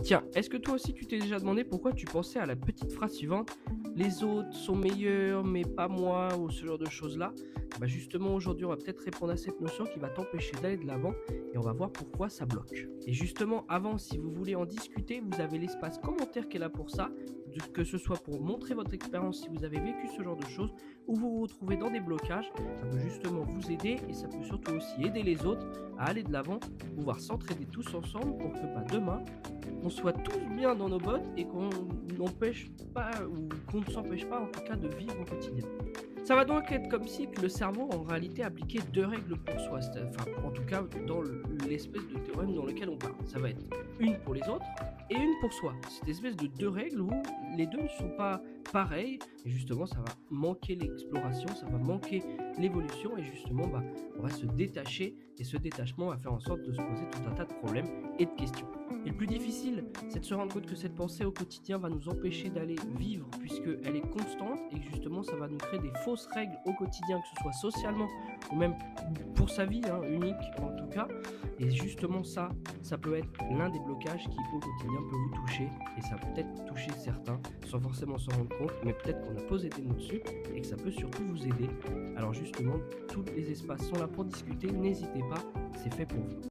Tiens, est-ce que toi aussi tu t'es déjà demandé pourquoi tu pensais à la petite phrase suivante: «Les autres sont meilleurs, mais pas moi» ou ce genre de choses-là? Bah, justement aujourd'hui on va peut-être répondre à cette notion qui va t'empêcher d'aller de l'avant et on va voir pourquoi ça bloque. Et justement avant, si vous voulez en discuter, vous avez l'espace commentaire qui est là pour ça, que ce soit pour montrer votre expérience si vous avez vécu ce genre de choses ou vous vous retrouvez dans des blocages, ça peut justement vous aider et ça peut surtout aussi aider les autres à aller de l'avant, pouvoir s'entraider tous ensemble pour que demain on soit tous bien dans nos bottes et qu'on n'empêche pas ou qu'on ne s'empêche pas en tout cas de vivre au quotidien. Ça va donc être comme si que le cerveau en réalité appliquait deux règles pour soi, enfin en tout cas dans l'espèce de théorème dans lequel on parle. Ça va être une pour les autres et une pour soi. Cette espèce de deux règles où les deux ne sont pas pareilles et justement ça va manquer l'exploration, ça va manquer l'évolution et justement on va se détacher et ce détachement va faire en sorte de se poser tout un tas de problèmes et de questions. Et le plus difficile, c'est de se rendre compte que cette pensée au quotidien va nous empêcher d'aller vivre puisqu'elle est constante et que justement ça va nous créer des fausses règles au quotidien, que ce soit socialement ou même pour sa vie, unique en tout cas. Et justement ça peut être l'un des blocages qui au quotidien peut vous toucher et ça peut peut-être toucher certains sans forcément s'en rendre compte, mais peut-être qu'on a posé des mots dessus et que ça peut surtout vous aider. Alors justement, tous les espaces sont là pour discuter, n'hésitez pas, c'est fait pour vous.